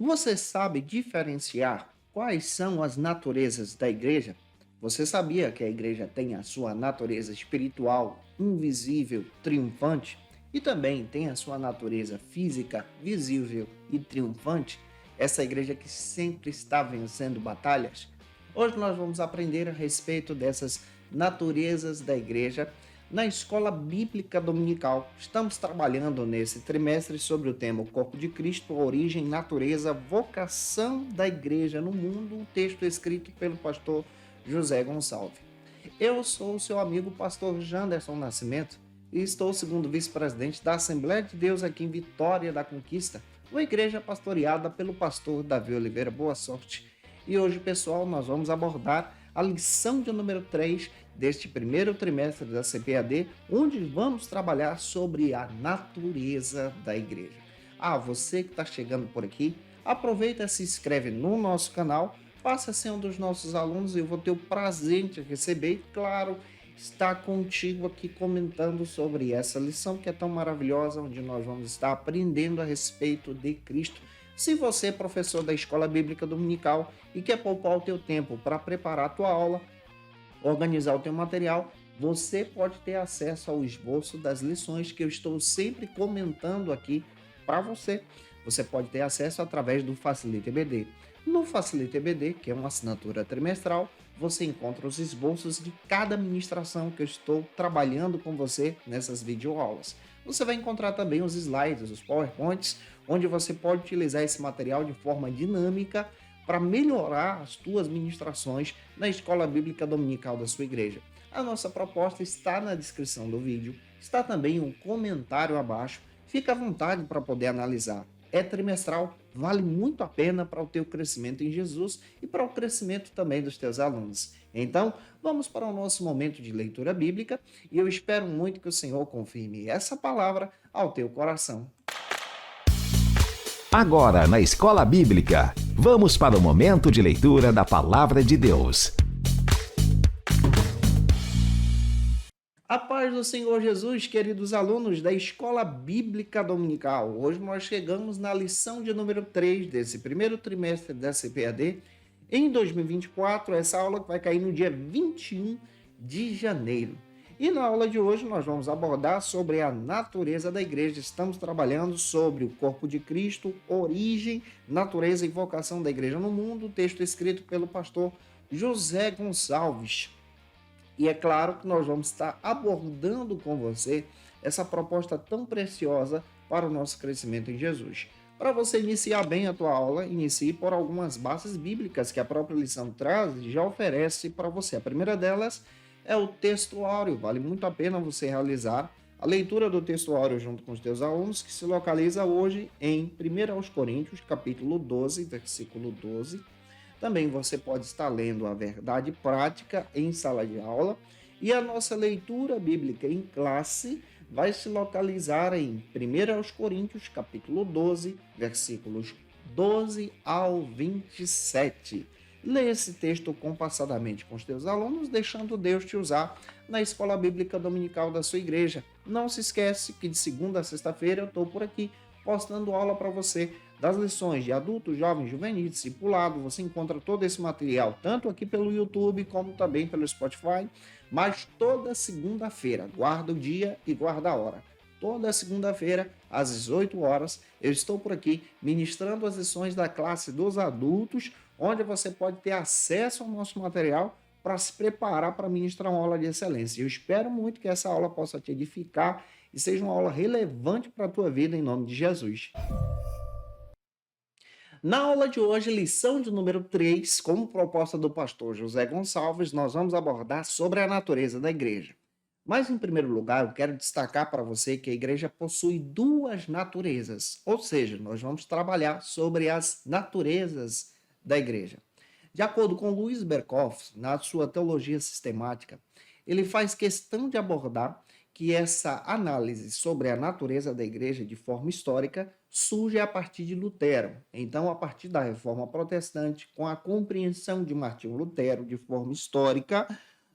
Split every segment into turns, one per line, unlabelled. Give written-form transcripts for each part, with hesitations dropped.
Você sabe diferenciar quais são as naturezas da igreja? Você sabia que a igreja tem a sua natureza espiritual, invisível, triunfante? E também tem a sua natureza física, visível e triunfante? Essa igreja que sempre está vencendo batalhas? Hoje nós vamos aprender a respeito dessas naturezas da igreja na Escola Bíblica Dominical. Estamos trabalhando nesse trimestre sobre o tema O Corpo de Cristo, Origem, Natureza, Vocação da Igreja no Mundo, um texto escrito pelo pastor José Gonçalves. Eu sou o seu amigo pastor Janderson Nascimento e estou segundo vice-presidente da Assembleia de Deus aqui em Vitória da Conquista, uma igreja pastoreada pelo pastor Davi Oliveira. Boa sorte! E hoje, pessoal, nós vamos abordar a lição de número 3 deste primeiro trimestre da CPAD, onde vamos trabalhar sobre a natureza da igreja. Você que está chegando por aqui, aproveita e se inscreve no nosso canal, passa a ser um dos nossos alunos e eu vou ter o prazer de te receber e, claro, estar contigo aqui comentando sobre essa lição que é tão maravilhosa, onde nós vamos estar aprendendo a respeito de Cristo. Se você é professor da Escola Bíblica Dominical e quer poupar o teu tempo para preparar a tua aula, organizar o teu material, você pode ter acesso ao esboço das lições que eu estou sempre comentando aqui para você. Você pode ter acesso através do Facilite EBD. No Facilite EBD, que é uma assinatura trimestral, você encontra os esboços de cada ministração que eu estou trabalhando com você nessas videoaulas. Você vai encontrar também os slides, os PowerPoints, onde você pode utilizar esse material de forma dinâmica para melhorar as tuas ministrações na Escola Bíblica Dominical da sua igreja. A nossa proposta está na descrição do vídeo, está também um comentário abaixo, fica à vontade para poder analisar. É trimestral, vale muito a pena para o teu crescimento em Jesus e para o crescimento também dos teus alunos. Então, vamos para o nosso momento de leitura bíblica e eu espero muito que o Senhor confirme essa palavra ao teu coração.
Agora, na Escola Bíblica, vamos para o momento de leitura da Palavra de Deus.
A paz do Senhor Jesus, queridos alunos da Escola Bíblica Dominical. Hoje nós chegamos na lição de número 3 desse primeiro trimestre da CPAD. Em 2024, essa aula vai cair no dia 21 de janeiro. E na aula de hoje nós vamos abordar sobre a natureza da igreja. Estamos trabalhando sobre o corpo de Cristo, origem, natureza e vocação da igreja no mundo, texto escrito pelo pastor José Gonçalves. E é claro que nós vamos estar abordando com você essa proposta tão preciosa para o nosso crescimento em Jesus. Para você iniciar bem a tua aula, inicie por algumas bases bíblicas que a própria lição traz e já oferece para você. A primeira delas é o textuário. Vale muito a pena você realizar a leitura do textuário junto com os teus alunos, que se localiza hoje em 1 Coríntios, capítulo 12, versículo 12. Também você pode estar lendo a verdade prática em sala de aula. E a nossa leitura bíblica em classe vai se localizar em 1 Coríntios, capítulo 12, versículos 12 ao 27. Lê esse texto compassadamente com os teus alunos, deixando Deus te usar na Escola Bíblica Dominical da sua igreja. Não se esquece que de segunda a sexta-feira eu estou por aqui postando aula para você das lições de adulto, jovem, juvenil, discipulado. Você encontra todo esse material tanto aqui pelo YouTube como também pelo Spotify, mas toda segunda-feira, guarda o dia e guarda a hora. Toda segunda-feira, às 18 horas, eu estou por aqui ministrando as lições da classe dos adultos, onde você pode ter acesso ao nosso material para se preparar para ministrar uma aula de excelência. Eu espero muito que essa aula possa te edificar e seja uma aula relevante para a tua vida, em nome de Jesus. Na aula de hoje, lição de número 3, como proposta do pastor José Gonçalves, nós vamos abordar sobre a natureza da igreja. Mas, em primeiro lugar, eu quero destacar para você que a igreja possui duas naturezas, ou seja, nós vamos trabalhar sobre as naturezas da igreja. De acordo com Louis Berkhoff, na sua teologia sistemática, ele faz questão de abordar que essa análise sobre a natureza da igreja de forma histórica surge a partir de Lutero. Então, a partir da Reforma Protestante, com a compreensão de Martinho Lutero de forma histórica,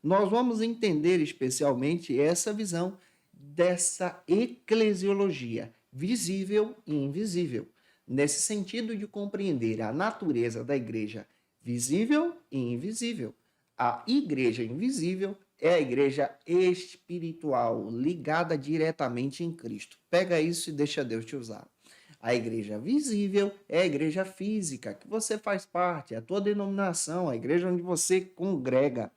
nós vamos entender especialmente essa visão dessa eclesiologia, visível e invisível. nesse sentido de compreender a natureza da igreja visível e invisível. A igreja invisível é a igreja espiritual, ligada diretamente em Cristo. Pega isso e deixa Deus te usar. A igreja visível é a igreja física, que você faz parte, é a tua denominação, a igreja onde você congrega.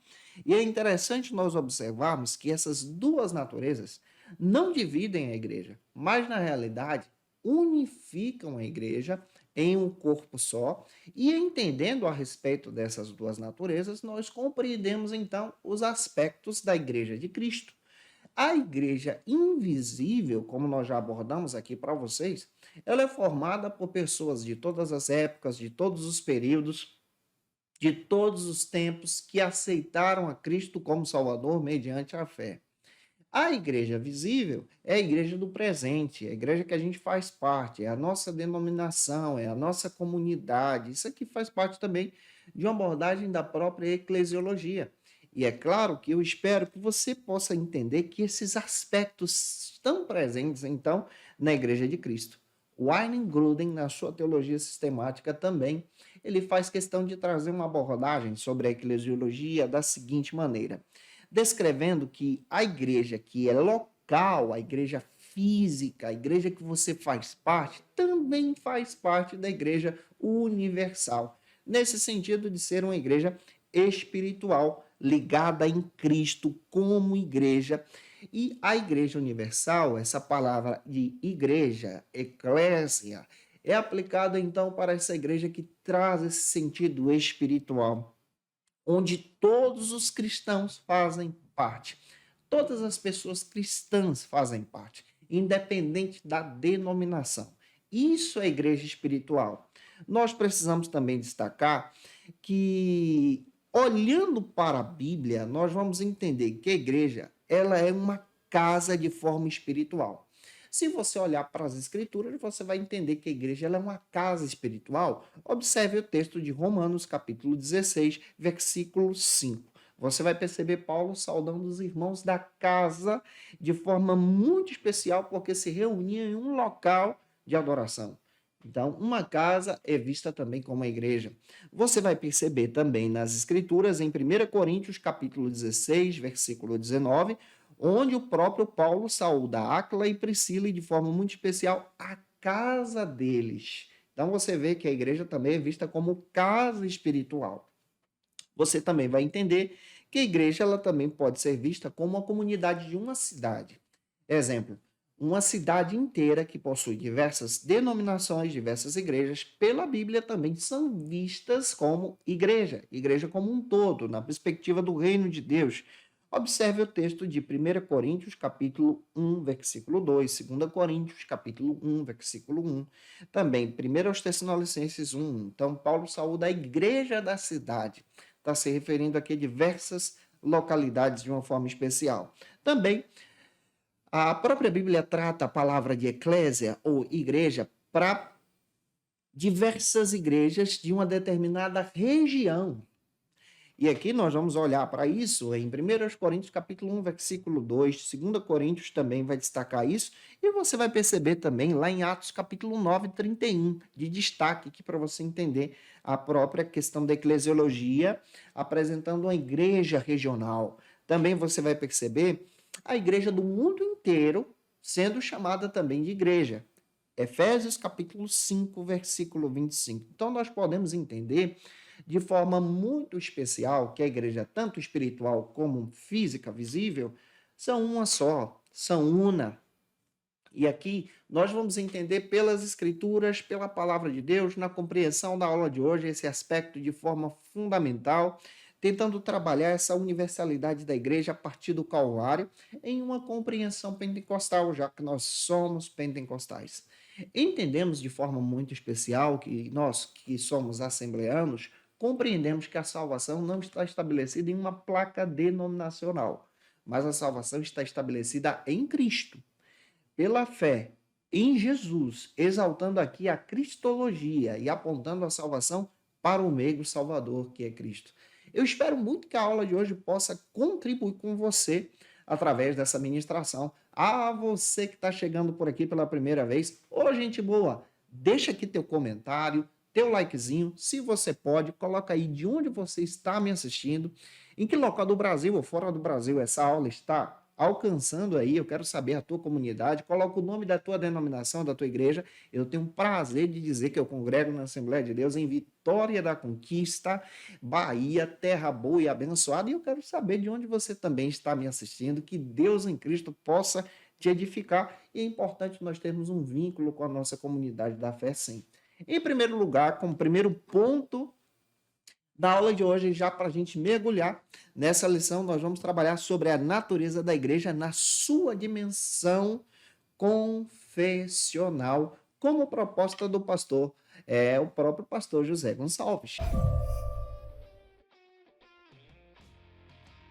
E é interessante nós observarmos que essas duas naturezas não dividem a igreja, mas na realidade unificam a igreja em um corpo só. E entendendo a respeito dessas duas naturezas, nós compreendemos então os aspectos da igreja de Cristo. A igreja invisível, como nós já abordamos aqui para vocês, ela é formada por pessoas de todas as épocas, de todos os períodos, de todos os tempos que aceitaram a Cristo como Salvador mediante a fé. A igreja visível é a igreja do presente, é a igreja que a gente faz parte, é a nossa denominação, é a nossa comunidade. Isso aqui faz parte também de uma abordagem da própria eclesiologia. E é claro que eu espero que você possa entender que esses aspectos estão presentes, então, na igreja de Cristo. O Wayne Grudem, na sua teologia sistemática também, ele faz questão de trazer uma abordagem sobre a eclesiologia da seguinte maneira: descrevendo que a igreja que é local, a igreja física, a igreja que você faz parte, também faz parte da igreja universal. Nesse sentido de ser uma igreja espiritual, ligada em Cristo como igreja. E a igreja universal, essa palavra de igreja, eclésia, é aplicada então para essa igreja que traz esse sentido espiritual, onde todos os cristãos fazem parte. Todas as pessoas cristãs fazem parte, independente da denominação. Isso é igreja espiritual. Nós precisamos também destacar que, olhando para a Bíblia, nós vamos entender que a igreja ela é uma casa de forma espiritual. Se você olhar para as Escrituras, você vai entender que a igreja ela é uma casa espiritual. Observe o texto de Romanos, capítulo 16, versículo 5. Você vai perceber Paulo saudando os irmãos da casa de forma muito especial, porque se reuniam em um local de adoração. Então, uma casa é vista também como uma igreja. Você vai perceber também nas Escrituras, em 1 Coríntios, capítulo 16, versículo 19, onde o próprio Paulo saúda Áquila e Priscila e de forma muito especial a casa deles. Então você vê que a igreja também é vista como casa espiritual. Você também vai entender que a igreja ela também pode ser vista como uma comunidade de uma cidade. Exemplo, uma cidade inteira que possui diversas denominações, diversas igrejas, pela Bíblia também são vistas como igreja, igreja como um todo, na perspectiva do reino de Deus. Observe o texto de 1 Coríntios, capítulo 1, versículo 2, 2 Coríntios, capítulo 1, versículo 1, também 1 Tessalonicenses 1. Então, Paulo saúda a igreja da cidade, está se referindo aqui a diversas localidades de uma forma especial. Também, a própria Bíblia trata a palavra de eclésia ou igreja para diversas igrejas de uma determinada região. E aqui nós vamos olhar para isso em 1 Coríntios capítulo 1, versículo 2, 2 Coríntios também vai destacar isso, e você vai perceber também lá em Atos capítulo 9, 31, de destaque aqui para você entender a própria questão da eclesiologia, apresentando uma igreja regional. Também você vai perceber a igreja do mundo inteiro sendo chamada também de igreja. Efésios capítulo 5, versículo 25. Então nós podemos entender de forma muito especial que a igreja, tanto espiritual como física, visível, são uma só, são una. E aqui nós vamos entender pelas Escrituras, pela palavra de Deus, na compreensão da aula de hoje, esse aspecto de forma fundamental, tentando trabalhar essa universalidade da igreja a partir do Calvário em uma compreensão pentecostal, já que nós somos pentecostais. Entendemos de forma muito especial que nós, que somos assembleanos, compreendemos que a salvação não está estabelecida em uma placa denominacional, mas a salvação está estabelecida em Cristo, pela fé em Jesus, exaltando aqui a cristologia e apontando a salvação para o meio salvador, que é Cristo. Eu espero muito que a aula de hoje possa contribuir com você através dessa ministração. A você que está chegando por aqui pela primeira vez, ô gente boa, deixa aqui teu comentário, teu likezinho, se você pode, coloca aí de onde você está me assistindo, em que local do Brasil ou fora do Brasil essa aula está alcançando aí, eu quero saber a tua comunidade, coloca o nome da tua denominação, da tua igreja. Eu tenho um prazer de dizer que eu congrego na Assembleia de Deus em Vitória da Conquista, Bahia, terra boa e abençoada, e eu quero saber de onde você também está me assistindo, que Deus em Cristo possa te edificar, e é importante nós termos um vínculo com a nossa comunidade da fé, sim. Em primeiro lugar, como primeiro ponto da aula de hoje, já para a gente mergulhar nessa lição, nós vamos trabalhar sobre a natureza da igreja na sua dimensão confessional, como proposta do pastor, o próprio pastor José Gonçalves.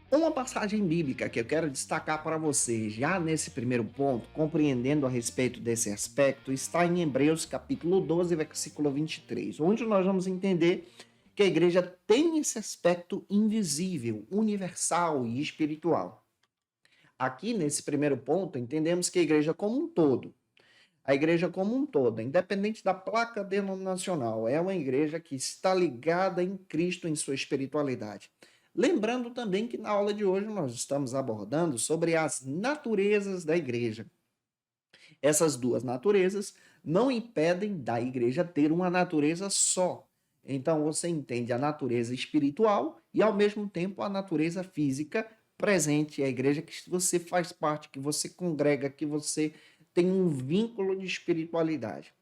Uma passagem bíblica que eu quero destacar para você, já nesse primeiro ponto, compreendendo a respeito desse aspecto, está em Hebreus capítulo 12, versículo 23, onde nós vamos entender que a igreja tem esse aspecto invisível, universal e espiritual. Aqui, nesse primeiro ponto, entendemos que a igreja como um todo, independente da placa denominacional, é uma igreja que está ligada em Cristo em sua espiritualidade. Lembrando também que na aula de hoje nós estamos abordando sobre as naturezas da igreja. Essas duas naturezas não impedem da igreja ter uma natureza só. Então você entende a natureza espiritual e ao mesmo tempo a natureza física presente, a igreja que você faz parte, que você congrega, que você tem um vínculo de espiritualidade.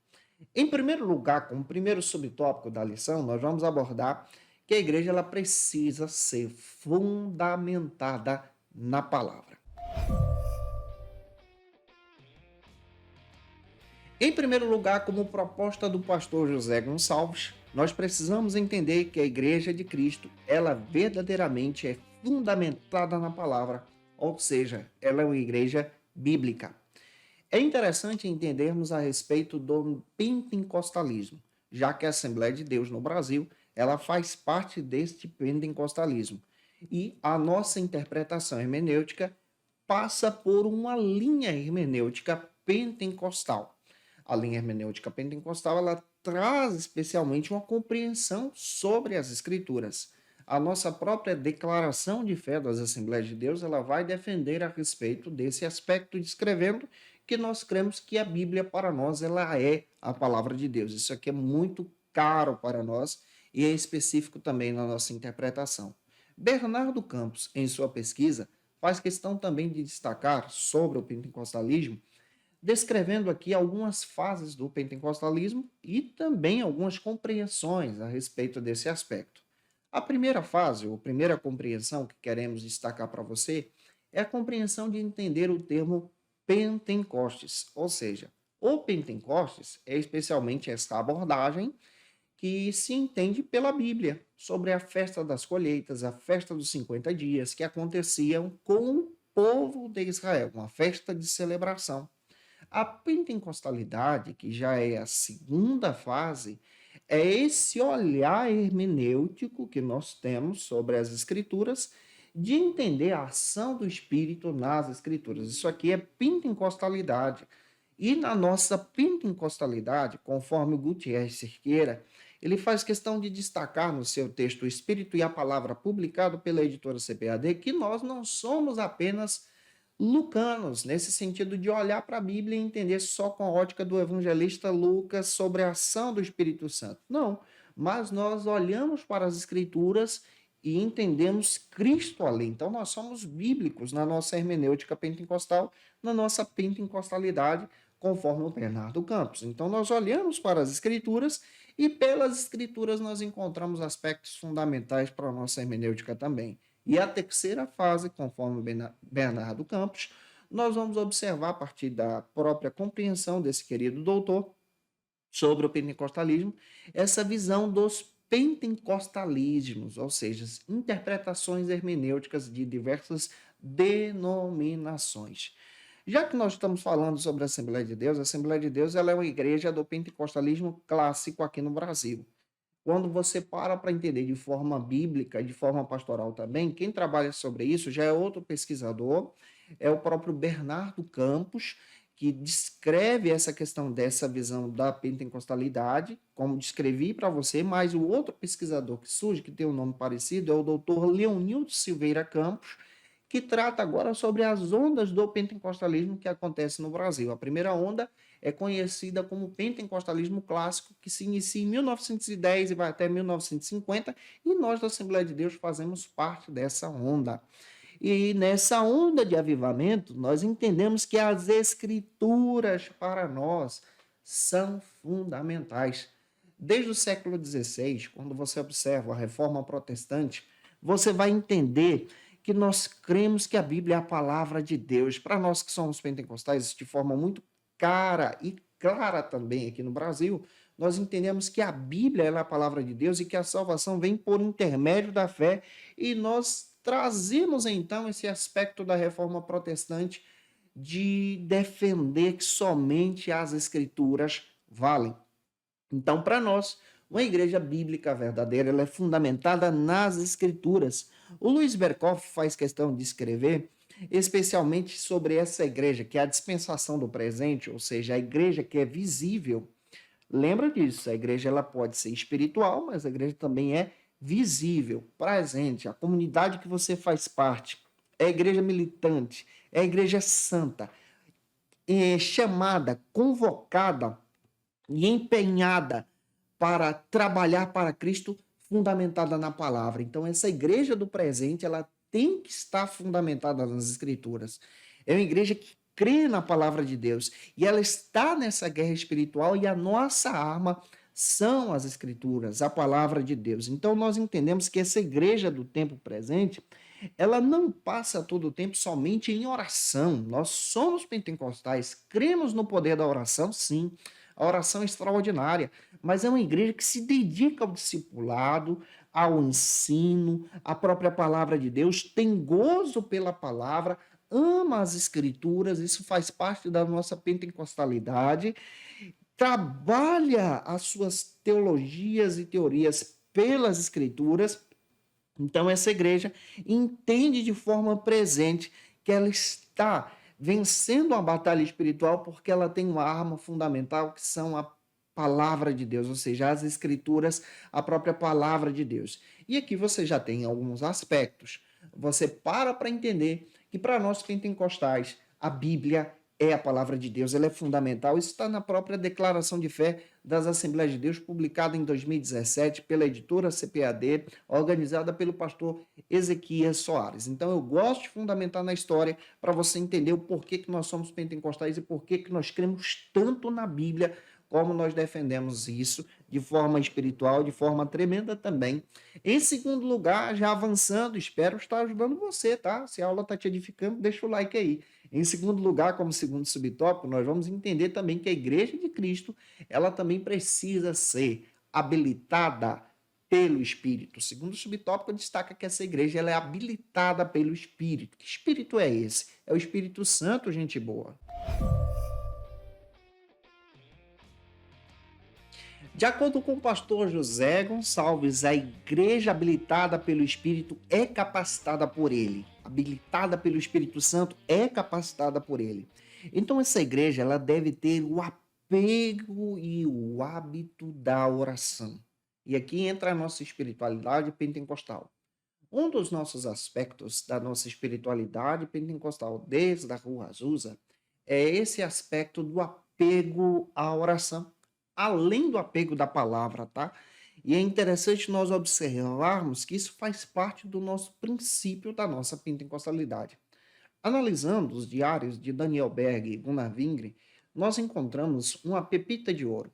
Em primeiro lugar, como primeiro subtópico da lição, nós vamos abordar que a igreja ela precisa ser fundamentada na palavra. Em primeiro lugar, como proposta do pastor José Gonçalves, nós precisamos entender que a igreja de Cristo, ela verdadeiramente é fundamentada na palavra, ou seja, ela é uma igreja bíblica. É interessante entendermos a respeito do pentecostalismo, já que a Assembleia de Deus no Brasil, ela faz parte deste pentecostalismo. E a nossa interpretação hermenêutica passa por uma linha hermenêutica pentecostal. A linha hermenêutica pentecostal, ela traz especialmente uma compreensão sobre as Escrituras. A nossa própria declaração de fé das Assembleias de Deus, ela vai defender a respeito desse aspecto, descrevendo que nós cremos que a Bíblia para nós, ela é a palavra de Deus. Isso aqui é muito caro para nós e é específico também na nossa interpretação. Bernardo Campos, em sua pesquisa, faz questão também de destacar sobre o pentecostalismo, descrevendo aqui algumas fases do pentecostalismo e também algumas compreensões a respeito desse aspecto. A primeira fase, ou primeira compreensão que queremos destacar para você, é a compreensão de entender o termo Pentecostes, ou seja, o Pentecostes é especialmente essa abordagem que se entende pela Bíblia sobre a festa das colheitas, a festa dos 50 dias, que aconteciam com o povo de Israel, uma festa de celebração. A pentecostalidade, que já é a segunda fase, é esse olhar hermenêutico que nós temos sobre as Escrituras, de entender a ação do Espírito nas Escrituras. Isso aqui é pentecostalidade. E na nossa pentecostalidade, conforme Gutierrez Cerqueira, ele faz questão de destacar no seu texto O Espírito e a Palavra, publicado pela editora CPAD, que nós não somos apenas lucanos, nesse sentido de olhar para a Bíblia e entender só com a ótica do evangelista Lucas sobre a ação do Espírito Santo. Não, mas nós olhamos para as Escrituras e entendemos Cristo ali. Então nós somos bíblicos na nossa hermenêutica pentecostal, na nossa pentecostalidade, conforme o Bernardo Campos. Então nós olhamos para as Escrituras e pelas Escrituras nós encontramos aspectos fundamentais para a nossa hermenêutica também. E a terceira fase, conforme Bernardo Campos, nós vamos observar a partir da própria compreensão desse querido doutor sobre o pentecostalismo, essa visão dos pentecostalismos, ou seja, interpretações hermenêuticas de diversas denominações. Já que nós estamos falando sobre a Assembleia de Deus ela é uma igreja do pentecostalismo clássico aqui no Brasil. Quando você para entender de forma bíblica e de forma pastoral também, quem trabalha sobre isso já é outro pesquisador, é o próprio Bernardo Campos, que descreve essa questão dessa visão da pentecostalidade, como descrevi para você, mas o outro pesquisador que surge, que tem um nome parecido, é o doutor Leonildo Silveira Campos, que trata agora sobre as ondas do pentecostalismo que acontece no Brasil. A primeira onda é conhecida como pentecostalismo clássico, que se inicia em 1910 e vai até 1950, e nós da Assembleia de Deus fazemos parte dessa onda. E nessa onda de avivamento, nós entendemos que as escrituras para nós são fundamentais. Desde o século XVI, quando você observa a reforma protestante, você vai entender que nós cremos que a Bíblia é a palavra de Deus. Para nós que somos pentecostais, de forma muito cara e clara também aqui no Brasil, nós entendemos que a Bíblia é a palavra de Deus e que a salvação vem por intermédio da fé, e nós trazemos então esse aspecto da reforma protestante de defender que somente as escrituras valem. Então, para nós, uma igreja bíblica verdadeira, ela é fundamentada nas escrituras. O Luiz Berkoff faz questão de escrever especialmente sobre essa igreja, que é a dispensação do presente, ou seja, a igreja que é visível. Lembra disso, a igreja ela pode ser espiritual, mas a igreja também é visível, presente. A comunidade que você faz parte é a igreja militante, é a igreja santa, é chamada, convocada e empenhada para trabalhar para Cristo, fundamentada na palavra. Então, essa igreja do presente, ela tem que estar fundamentada nas Escrituras. É uma igreja que crê na palavra de Deus e ela está nessa guerra espiritual, e a nossa arma são as Escrituras, a palavra de Deus. Então, nós entendemos que essa igreja do tempo presente, ela não passa todo o tempo somente em oração. Nós somos pentecostais, cremos no poder da oração, sim. A oração é extraordinária, mas é uma igreja que se dedica ao discipulado, ao ensino, à própria palavra de Deus, tem gozo pela palavra, ama as escrituras, isso faz parte da nossa pentecostalidade, trabalha as suas teologias e teorias pelas escrituras. Então, essa igreja entende de forma presente que ela está vencendo a batalha espiritual porque ela tem uma arma fundamental, que são a palavra de Deus, ou seja, as escrituras, a própria palavra de Deus. E aqui você já tem alguns aspectos. Você para entender que para nós pentecostais, a Bíblia é a palavra de Deus, ela é fundamental. Isso está na própria declaração de fé das Assembleias de Deus, publicada em 2017 pela editora CPAD, organizada pelo pastor Ezequias Soares. Então, eu gosto de fundamentar na história para você entender o porquê que nós somos pentecostais e porquê que nós cremos tanto na Bíblia, como nós defendemos isso de forma espiritual, de forma tremenda também. Em segundo lugar, já avançando, espero estar ajudando você, tá? Se a aula está te edificando, deixa o like aí. Em segundo lugar, como segundo subtópico, nós vamos entender também que a Igreja de Cristo, ela também precisa ser habilitada pelo Espírito. O segundo subtópico destaca que essa igreja ela é habilitada pelo Espírito. Que Espírito é esse? É o Espírito Santo, gente boa. De acordo com o pastor José Gonçalves, a igreja habilitada pelo Espírito é capacitada por ele. Habilitada pelo Espírito Santo é capacitada por ele. Então, essa igreja ela deve ter o apego e o hábito da oração. E aqui entra a nossa espiritualidade pentecostal. Um dos nossos aspectos da nossa espiritualidade pentecostal, desde a Rua Azusa, é esse aspecto do apego à oração, além do apego da palavra, tá? E é interessante nós observarmos que isso faz parte do nosso princípio da nossa pentecostalidade. Analisando os diários de Daniel Berg e Gunnar Wingren, nós encontramos uma pepita de ouro.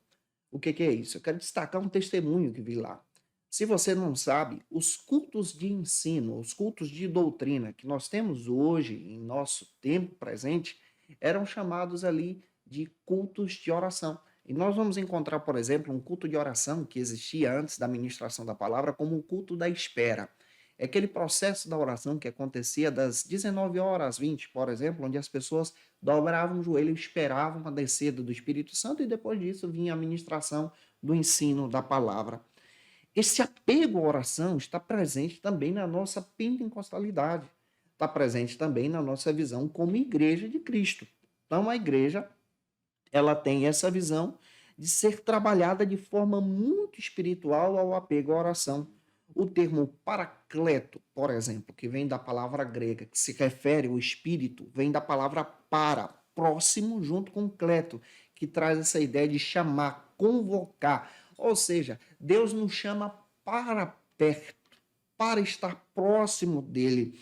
O que é isso? Eu quero destacar um testemunho que vi lá. Se você não sabe, os cultos de ensino, os cultos de doutrina que nós temos hoje, em nosso tempo presente, eram chamados ali de cultos de oração. E nós vamos encontrar, por exemplo, um culto de oração que existia antes da ministração da palavra como o culto da espera. É aquele processo da oração que acontecia das 19 horas às 20, por exemplo, onde as pessoas dobravam o joelho e esperavam a descida do Espírito Santo, e depois disso vinha a ministração do ensino da palavra. Esse apego à oração está presente também na nossa pentecostalidade, está presente também na nossa visão como igreja de Cristo. Então, a igreja, ela tem essa visão de ser trabalhada de forma muito espiritual ao apego à oração. O termo paracleto, por exemplo, que vem da palavra grega, que se refere ao espírito, vem da palavra para, próximo, junto com kleto, que traz essa ideia de chamar, convocar. Ou seja, Deus nos chama para perto, para estar próximo dele.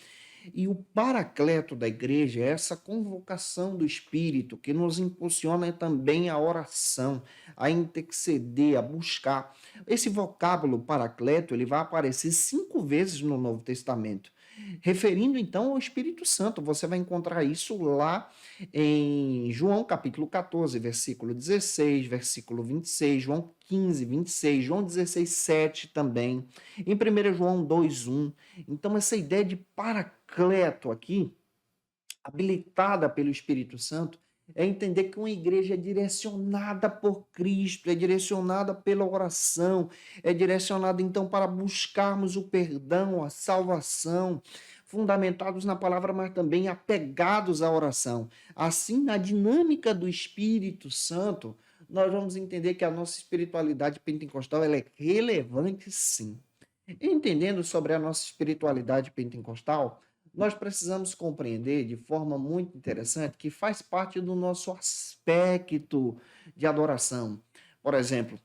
E o paracleto da igreja é essa convocação do Espírito que nos impulsiona também a oração, a interceder, a buscar. Esse vocábulo paracleto ele vai aparecer 5 vezes no Novo Testamento, referindo então ao Espírito Santo. Você vai encontrar isso lá em João capítulo 14, versículo 16, versículo 26, João 15, 26, João 16, 7 também, em 1 João 2, 1. Então, essa ideia de paracleto aqui, habilitada pelo Espírito Santo, é entender que uma igreja é direcionada por Cristo, é direcionada pela oração, é direcionada então para buscarmos o perdão, a salvação, fundamentados na palavra, mas também apegados à oração. Assim, na dinâmica do Espírito Santo, nós vamos entender que a nossa espiritualidade pentecostal ela é relevante, sim. Entendendo sobre a nossa espiritualidade pentecostal, nós precisamos compreender de forma muito interessante que faz parte do nosso aspecto de adoração. Por exemplo,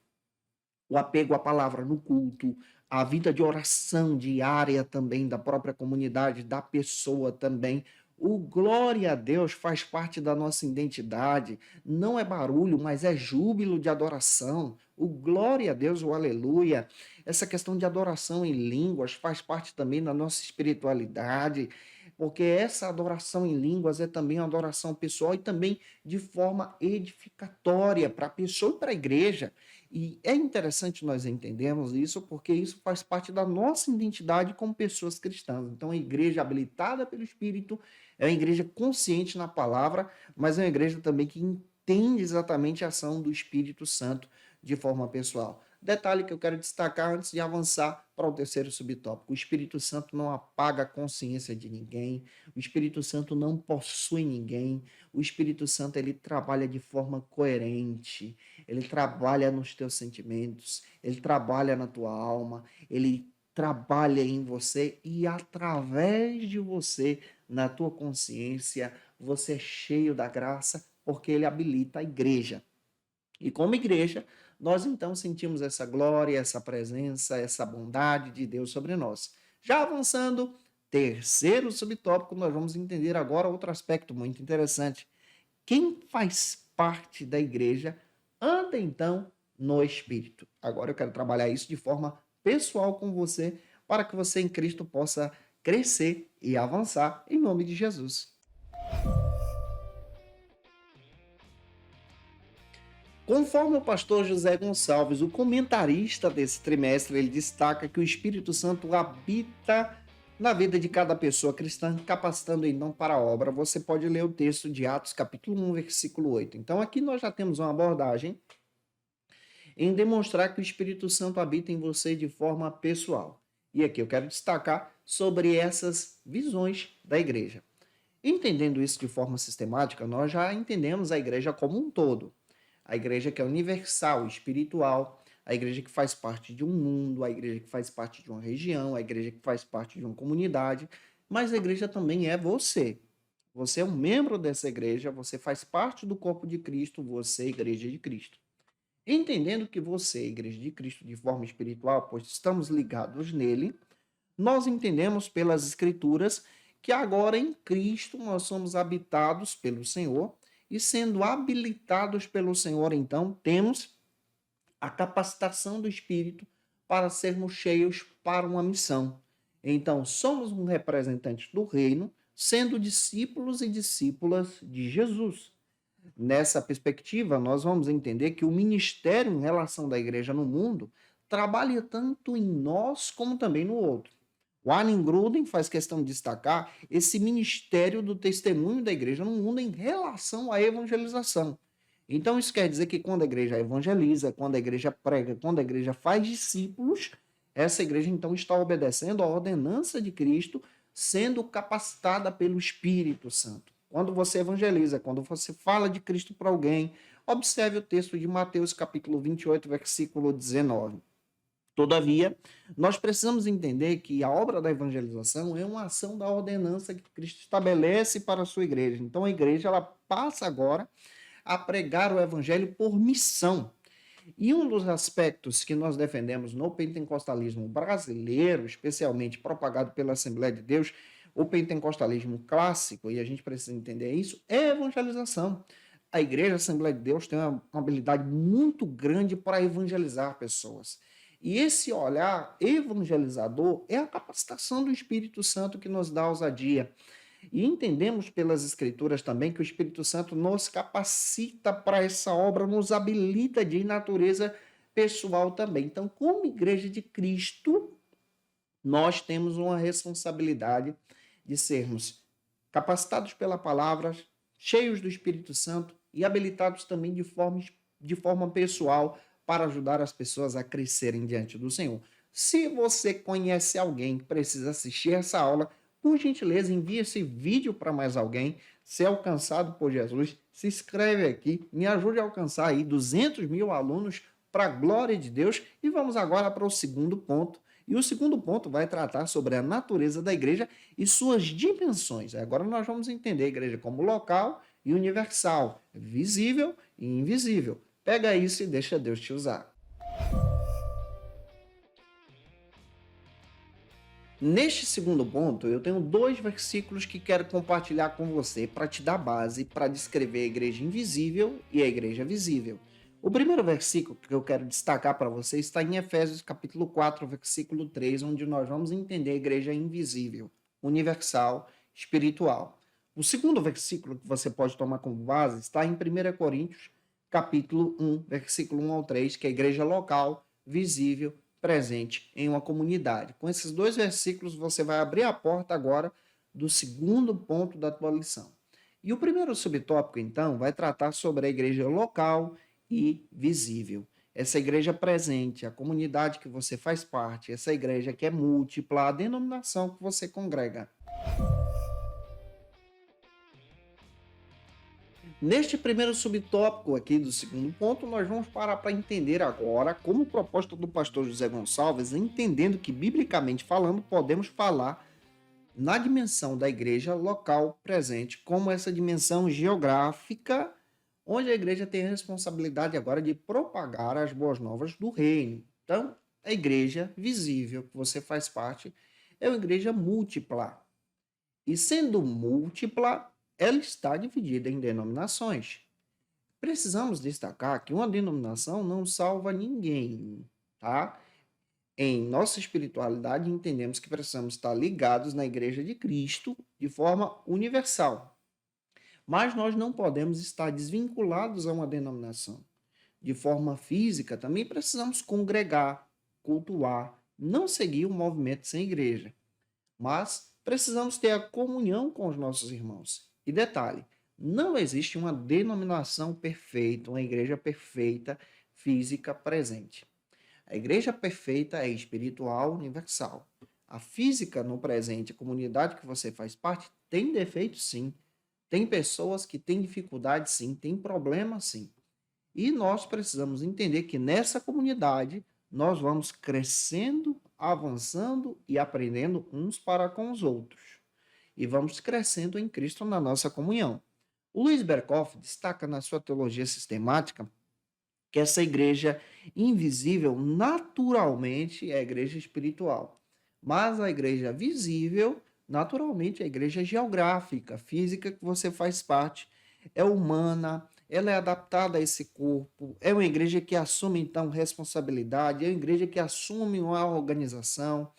o apego à palavra no culto, a vida de oração diária também da própria comunidade, da pessoa também. O glória a Deus faz parte da nossa identidade. Não é barulho, mas é júbilo de adoração. O glória a Deus, o aleluia. Essa questão de adoração em línguas faz parte também da nossa espiritualidade, porque essa adoração em línguas é também uma adoração pessoal e também de forma edificatória para a pessoa e para a igreja. E é interessante nós entendermos isso, porque isso faz parte da nossa identidade como pessoas cristãs. Então, a igreja habilitada pelo Espírito é uma igreja consciente na palavra, mas é uma igreja também que entende exatamente a ação do Espírito Santo de forma pessoal. Detalhe que eu quero destacar antes de avançar para o terceiro subtópico: o Espírito Santo não apaga a consciência de ninguém, o Espírito Santo não possui ninguém, o Espírito Santo ele trabalha de forma coerente, ele trabalha nos teus sentimentos, ele trabalha na tua alma, ele trabalha em você e através de você, na tua consciência, você é cheio da graça, porque ele habilita a igreja. E como igreja, nós então sentimos essa glória, essa presença, essa bondade de Deus sobre nós. Já avançando, terceiro subtópico, nós vamos entender agora outro aspecto muito interessante. Quem faz parte da igreja anda então no Espírito. Agora eu quero trabalhar isso de forma pessoal com você, para que você em Cristo possa crescer e avançar em nome de Jesus. Conforme o pastor José Gonçalves, o comentarista desse trimestre, ele destaca que o Espírito Santo habita na vida de cada pessoa cristã, capacitando então para a obra. Você pode ler o texto de Atos, capítulo 1, versículo 8. Então, aqui nós já temos uma abordagem em demonstrar que o Espírito Santo habita em você de forma pessoal. E aqui eu quero destacar sobre essas visões da igreja. Entendendo isso de forma sistemática, nós já entendemos a igreja como um todo. A igreja que é universal, espiritual, a igreja que faz parte de um mundo, a igreja que faz parte de uma região, a igreja que faz parte de uma comunidade, mas a igreja também é você. Você é um membro dessa igreja, você faz parte do corpo de Cristo, você é igreja de Cristo. Entendendo que você é igreja de Cristo de forma espiritual, pois estamos ligados nele, nós entendemos pelas Escrituras que agora em Cristo nós somos habitados pelo Senhor e sendo habilitados pelo Senhor, então, temos a capacitação do Espírito para sermos cheios para uma missão. Então, somos um representante do reino, sendo discípulos e discípulas de Jesus. Nessa perspectiva, nós vamos entender que o ministério em relação da igreja no mundo trabalha tanto em nós como também no outro. O Arlen Gruden faz questão de destacar esse ministério do testemunho da igreja no mundo em relação à evangelização. Então, isso quer dizer que quando a igreja evangeliza, quando a igreja prega, quando a igreja faz discípulos, essa igreja então está obedecendo à ordenança de Cristo, sendo capacitada pelo Espírito Santo. quando você evangeliza, quando você fala de Cristo para alguém. Observe o texto de Mateus, capítulo 28, versículo 19. Todavia, nós precisamos entender que a obra da evangelização é uma ação da ordenança que Cristo estabelece para a sua igreja. Então, a igreja ela passa agora a pregar o evangelho por missão. E um dos aspectos que nós defendemos no pentecostalismo brasileiro, especialmente propagado pela Assembleia de Deus, o pentecostalismo clássico, e a gente precisa entender isso, é a evangelização. A Igreja Assembleia de Deus tem uma habilidade muito grande para evangelizar pessoas. E esse olhar evangelizador é a capacitação do Espírito Santo que nos dá ousadia. E entendemos pelas Escrituras também que o Espírito Santo nos capacita para essa obra, nos habilita de natureza pessoal também. Então, como Igreja de Cristo, nós temos uma responsabilidade de sermos capacitados pela palavra, cheios do Espírito Santo e habilitados também de forma pessoal para ajudar as pessoas a crescerem diante do Senhor. Se você conhece alguém que precisa assistir essa aula, por gentileza, envie esse vídeo para mais alguém, ser alcançado por Jesus, se inscreve aqui, me ajude a alcançar aí 200 mil alunos para a glória de Deus. E vamos agora para o segundo ponto. E o segundo ponto vai tratar sobre a natureza da igreja e suas dimensões. Agora nós vamos entender a igreja como local e universal, visível e invisível. Pega isso e deixa Deus te usar. Neste segundo ponto, eu tenho 2 versículos que quero compartilhar com você para te dar base para descrever a igreja invisível e a igreja visível. O primeiro versículo que eu quero destacar para você está em Efésios capítulo 4, versículo 3, onde nós vamos entender a igreja invisível, universal, espiritual. O segundo versículo que você pode tomar como base está em 1 Coríntios capítulo 1, versículo 1 ao 3, que é a igreja local, visível, presente em uma comunidade. Com esses 2 versículos, você vai abrir a porta agora do segundo ponto da tua lição. E o primeiro subtópico, então, vai tratar sobre a igreja local e visível. Essa igreja presente, a comunidade que você faz parte, essa igreja que é múltipla, a denominação que você congrega. Neste primeiro subtópico aqui do segundo ponto, nós vamos parar para entender agora como proposta do pastor José Gonçalves, entendendo que, biblicamente falando, podemos falar na dimensão da igreja local presente, como essa dimensão geográfica, onde a igreja tem a responsabilidade agora de propagar as boas novas do reino. Então, a igreja visível, que você faz parte, é uma igreja múltipla. E sendo múltipla, ela está dividida em denominações. Precisamos destacar que uma denominação não salva ninguém, tá? Em nossa espiritualidade, entendemos que precisamos estar ligados na Igreja de Cristo de forma universal. Mas nós não podemos estar desvinculados a uma denominação. De forma física, também precisamos congregar, cultuar, não seguir um movimento sem igreja. Mas precisamos ter a comunhão com os nossos irmãos. E detalhe, não existe uma denominação perfeita, uma igreja perfeita, física, presente. A igreja perfeita é espiritual, universal. A física no presente, a comunidade que você faz parte, tem defeitos sim. Tem pessoas que têm dificuldade sim, tem problema sim. E nós precisamos entender que nessa comunidade nós vamos crescendo, avançando e aprendendo uns para com os outros. E vamos crescendo em Cristo na nossa comunhão. O Luiz Berkhoff destaca na sua teologia sistemática que essa igreja invisível naturalmente é a igreja espiritual, mas a igreja visível naturalmente é a igreja geográfica, física que você faz parte, é humana, ela é adaptada a esse corpo, é uma igreja que assume então responsabilidade, é uma igreja que assume uma organização.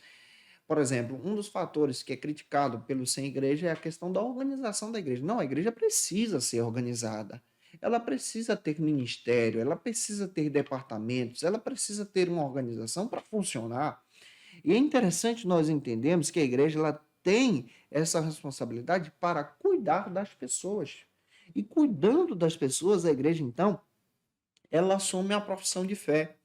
Por exemplo, um dos fatores que é criticado pelo sem igreja é a questão da organização da igreja. Não, a igreja precisa ser organizada. Ela precisa ter ministério, ela precisa ter departamentos, ela precisa ter uma organização para funcionar. E é interessante nós entendermos que a igreja ela tem essa responsabilidade para cuidar das pessoas. E cuidando das pessoas, a igreja, então, ela assume a profissão de fé.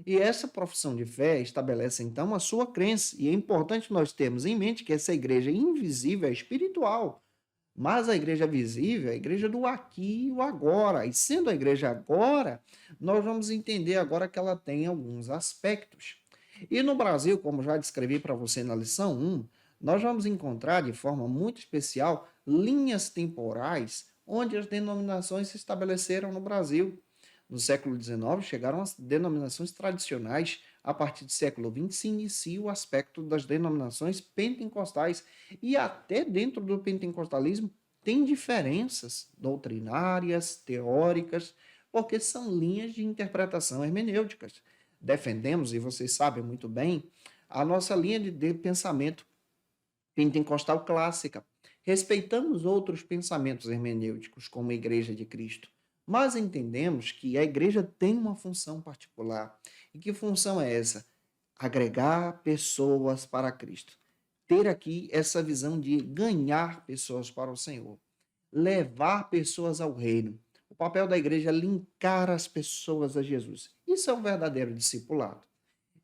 E essa profissão de fé estabelece, então, a sua crença. E é importante nós termos em mente que essa igreja invisível é espiritual. Mas a igreja visível é a igreja do aqui e o agora. E sendo a igreja agora, nós vamos entender agora que ela tem alguns aspectos. E no Brasil, como já descrevi para você na lição 1, nós vamos encontrar de forma muito especial linhas temporais onde as denominações se estabeleceram no Brasil. No século XIX, chegaram as denominações tradicionais. A partir do século XX, se inicia o aspecto das denominações pentecostais. E até dentro do pentecostalismo tem diferenças doutrinárias, teóricas, porque são linhas de interpretação hermenêuticas. Defendemos, e vocês sabem muito bem, a nossa linha de pensamento pentecostal clássica. Respeitamos outros pensamentos hermenêuticos, como a Igreja de Cristo, mas entendemos que a igreja tem uma função particular. E que função é essa? Agregar pessoas para Cristo. Ter aqui essa visão de ganhar pessoas para o Senhor, levar pessoas ao reino. O papel da igreja é linkar as pessoas a Jesus. Isso é um verdadeiro discipulado.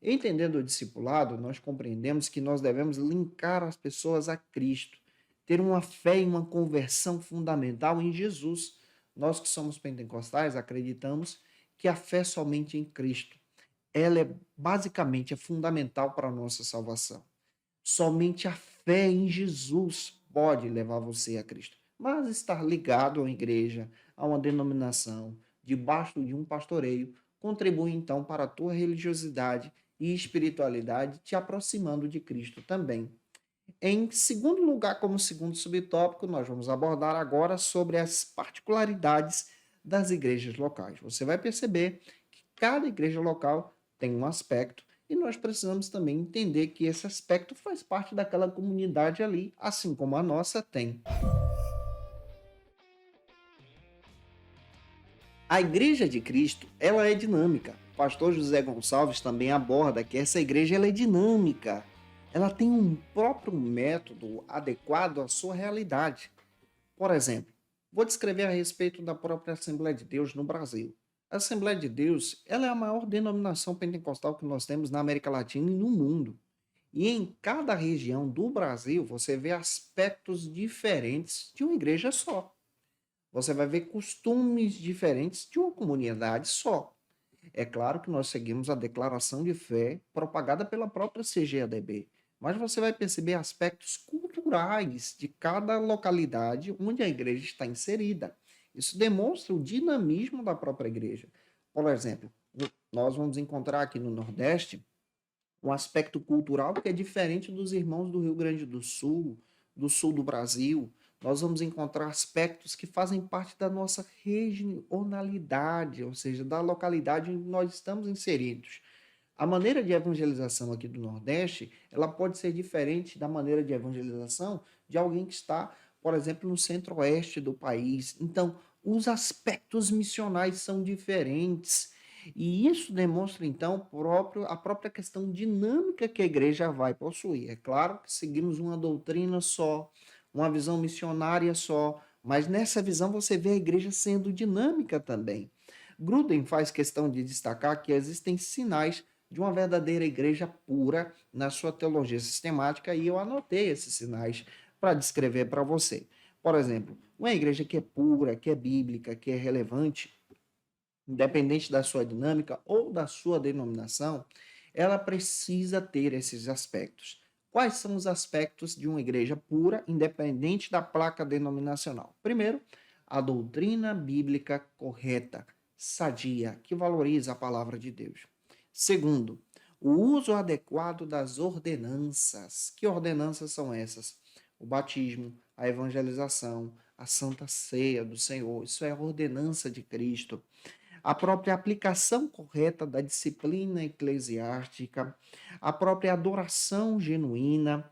Entendendo o discipulado, nós compreendemos que nós devemos linkar as pessoas a Cristo, ter uma fé e uma conversão fundamental em Jesus. Nós que somos pentecostais acreditamos que a fé somente em Cristo, ela é basicamente fundamental para a nossa salvação. Somente a fé em Jesus pode levar você a Cristo. Mas estar ligado a uma igreja, a uma denominação, debaixo de um pastoreio, contribui então para a tua religiosidade e espiritualidade, te aproximando de Cristo também. Em segundo lugar, como segundo subtópico, nós vamos abordar agora sobre as particularidades das igrejas locais. Você vai perceber que cada igreja local tem um aspecto e nós precisamos também entender que esse aspecto faz parte daquela comunidade ali, assim como a nossa tem. A Igreja de Cristo, ela é dinâmica. O pastor José Gonçalves também aborda que essa igreja ela é dinâmica. Ela tem um próprio método adequado à sua realidade. Por exemplo, vou descrever a respeito da própria Assembleia de Deus no Brasil. A Assembleia de Deus, ela é a maior denominação pentecostal que nós temos na América Latina e no mundo. E em cada região do Brasil, você vê aspectos diferentes de uma igreja só. Você vai ver costumes diferentes de uma comunidade só. É claro que nós seguimos a declaração de fé propagada pela própria CGADB, mas você vai perceber aspectos culturais de cada localidade onde a igreja está inserida. Isso demonstra o dinamismo da própria igreja. Por exemplo, nós vamos encontrar aqui no Nordeste um aspecto cultural que é diferente dos irmãos do Rio Grande do sul do Brasil. Nós vamos encontrar aspectos que fazem parte da nossa regionalidade, ou seja, da localidade onde nós estamos inseridos. A maneira de evangelização aqui do Nordeste, ela pode ser diferente da maneira de evangelização de alguém que está, por exemplo, no centro-oeste do país. Então, os aspectos missionais são diferentes. E isso demonstra, então, a própria questão dinâmica que a igreja vai possuir. É claro que seguimos uma doutrina só, uma visão missionária só, mas nessa visão você vê a igreja sendo dinâmica também. Gruden faz questão de destacar que existem sinais de uma verdadeira igreja pura na sua teologia sistemática e eu anotei esses sinais para descrever para você. Por exemplo, uma igreja que é pura, que é bíblica, que é relevante, independente da sua dinâmica ou da sua denominação, ela precisa ter esses aspectos. Quais são os aspectos de uma igreja pura, independente da placa denominacional? Primeiro, a doutrina bíblica correta, sadia, que valoriza a palavra de Deus. Segundo, o uso adequado das ordenanças. Que ordenanças são essas? O batismo, a evangelização, a santa ceia do Senhor. Isso é a ordenança de Cristo. A própria aplicação correta da disciplina eclesiástica, a própria adoração genuína,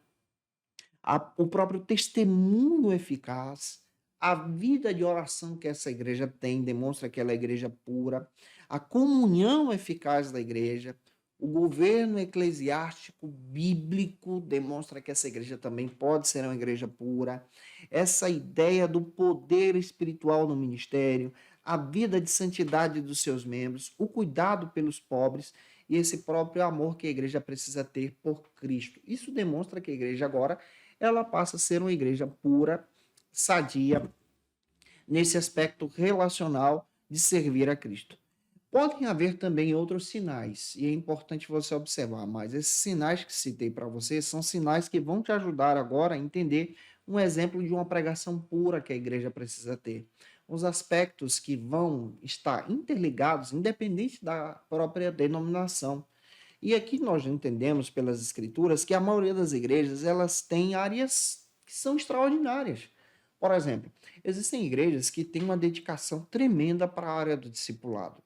o próprio testemunho eficaz, a vida de oração que essa igreja tem, demonstra que ela é igreja pura, a comunhão eficaz da igreja, o governo eclesiástico bíblico demonstra que essa igreja também pode ser uma igreja pura. Essa ideia do poder espiritual no ministério, a vida de santidade dos seus membros, o cuidado pelos pobres e esse próprio amor que a igreja precisa ter por Cristo. Isso demonstra que a igreja agora ela passa a ser uma igreja pura, sadia nesse aspecto relacional de servir a Cristo. Podem haver também outros sinais, e é importante você observar, mas esses sinais que citei para você são sinais que vão te ajudar agora a entender um exemplo de uma pregação pura que a igreja precisa ter. Os aspectos que vão estar interligados, independente da própria denominação. E aqui nós entendemos pelas escrituras que a maioria das igrejas, elas têm áreas que são extraordinárias. Por exemplo, existem igrejas que têm uma dedicação tremenda para a área do discipulado.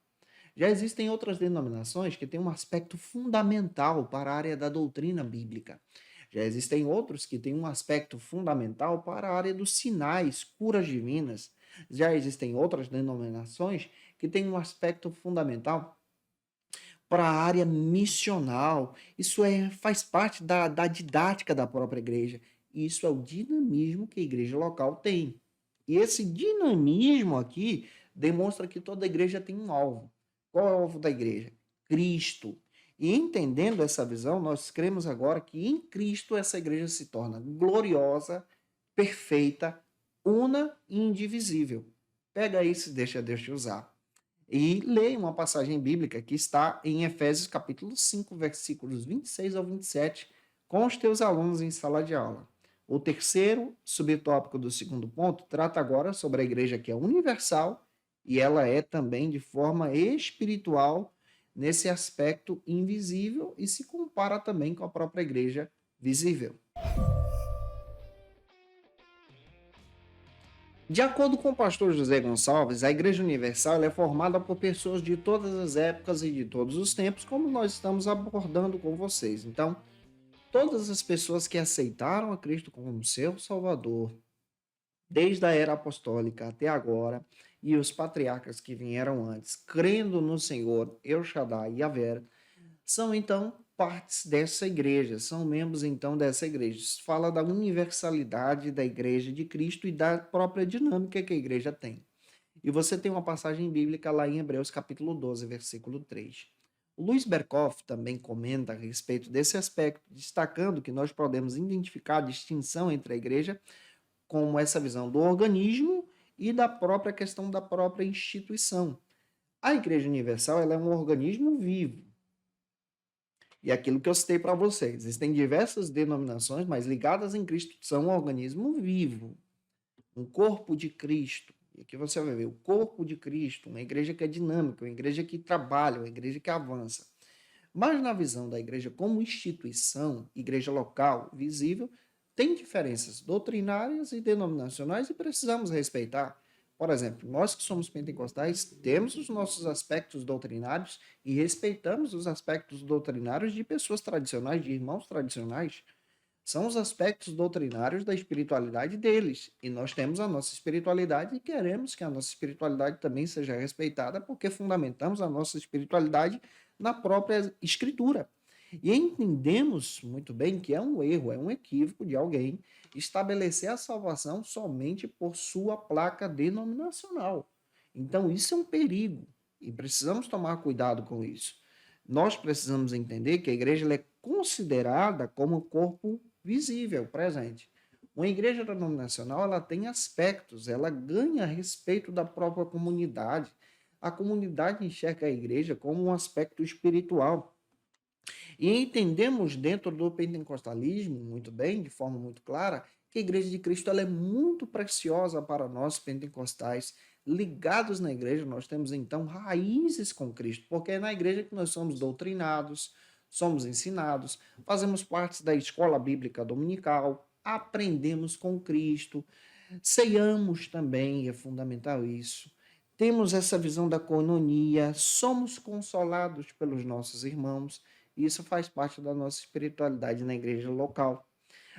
Já existem outras denominações que têm um aspecto fundamental para a área da doutrina bíblica. Já existem outros que têm um aspecto fundamental para a área dos sinais, curas divinas. Já existem outras denominações que têm um aspecto fundamental para a área missional. Isso faz parte da didática da própria igreja. Isso é o dinamismo que a igreja local tem. E esse dinamismo aqui demonstra que toda igreja tem um alvo. Qual é o alvo da igreja? Cristo. E entendendo essa visão, nós cremos agora que em Cristo essa igreja se torna gloriosa, perfeita, una e indivisível. Pega isso e deixa Deus te usar. E leia uma passagem bíblica que está em Efésios capítulo 5, versículos 26 ao 27, com os teus alunos em sala de aula. O terceiro subtópico do segundo ponto trata agora sobre a igreja que é universal e ela é também de forma espiritual nesse aspecto invisível e se compara também com a própria igreja visível. De acordo com o pastor José Gonçalves, a Igreja Universal é formada por pessoas de todas as épocas e de todos os tempos, como nós estamos abordando com vocês. Então, todas as pessoas que aceitaram a Cristo como seu Salvador, desde a era apostólica até agora, e os patriarcas que vieram antes, crendo no Senhor, El Shaddai e Yahvé, são então partes dessa igreja, são membros então dessa igreja. Isso fala da universalidade da igreja de Cristo e da própria dinâmica que a igreja tem. E você tem uma passagem bíblica lá em Hebreus capítulo 12, versículo 3. O Luiz Berkoff também comenta a respeito desse aspecto, destacando que nós podemos identificar a distinção entre a igreja como essa visão do organismo e da própria questão da própria instituição. A Igreja Universal ela é um organismo vivo. E aquilo que eu citei para vocês, existem diversas denominações, mas ligadas em Cristo são um organismo vivo, um corpo de Cristo. E aqui você vai ver o corpo de Cristo, uma igreja que é dinâmica, uma igreja que trabalha, uma igreja que avança. Mas na visão da igreja como instituição, igreja local, visível, tem diferenças doutrinárias e denominacionais e precisamos respeitar. Por exemplo, nós que somos pentecostais temos os nossos aspectos doutrinários e respeitamos os aspectos doutrinários de pessoas tradicionais, de irmãos tradicionais. São os aspectos doutrinários da espiritualidade deles. E nós temos a nossa espiritualidade e queremos que a nossa espiritualidade também seja respeitada porque fundamentamos a nossa espiritualidade na própria Escritura. E entendemos muito bem que é um erro, é um equívoco de alguém estabelecer a salvação somente por sua placa denominacional. Então, isso é um perigo e precisamos tomar cuidado com isso. Nós precisamos entender que a igreja é considerada como um corpo visível, presente. Uma igreja denominacional ela tem aspectos, ela ganha respeito da própria comunidade. A comunidade enxerga a igreja como um aspecto espiritual. E entendemos dentro do pentecostalismo, muito bem, de forma muito clara, que a Igreja de Cristo ela é muito preciosa para nós pentecostais. Ligados na igreja, nós temos então raízes com Cristo, porque é na igreja que nós somos doutrinados, somos ensinados, fazemos parte da escola bíblica dominical, aprendemos com Cristo, ceiamos também, é fundamental isso. Temos essa visão da coinonia, somos consolados pelos nossos irmãos. Isso faz parte da nossa espiritualidade na igreja local.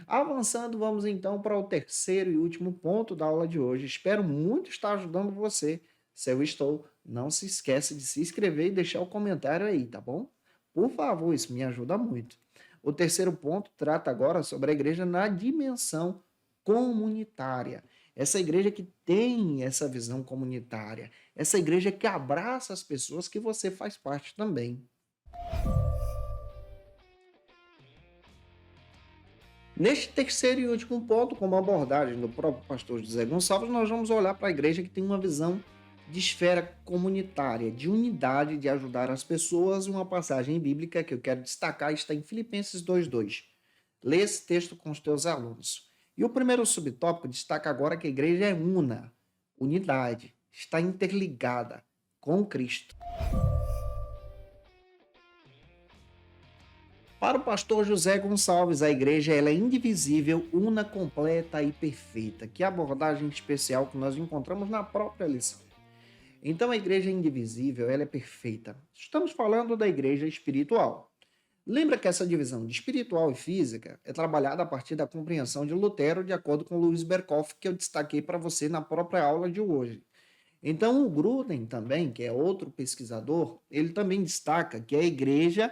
Avançando, vamos então para o terceiro e último ponto da aula de hoje. Espero muito estar ajudando você. Se eu estou, não se esqueça de se inscrever e deixar o comentário aí, tá bom? Por favor, isso me ajuda muito. O terceiro ponto trata agora sobre a igreja na dimensão comunitária. Essa igreja que tem essa visão comunitária. Essa igreja que abraça as pessoas que você faz parte também. Neste terceiro e último ponto, como abordagem do próprio pastor José Gonçalves, nós vamos olhar para a igreja que tem uma visão de esfera comunitária, de unidade, de ajudar as pessoas. Uma passagem bíblica que eu quero destacar está em Filipenses 2:2. Lê esse texto com os teus alunos. E o primeiro subtópico destaca agora que a igreja é una, unidade, está interligada com Cristo. Para o pastor José Gonçalves, a igreja ela é indivisível, una, completa e perfeita. Que abordagem especial que nós encontramos na própria lição. Então a igreja é indivisível, ela é perfeita. Estamos falando da igreja espiritual. Lembra que essa divisão de espiritual e física é trabalhada a partir da compreensão de Lutero, de acordo com Louis Berkhoff, que eu destaquei para você na própria aula de hoje. Então o Gruden também, que é outro pesquisador, ele também destaca que a igreja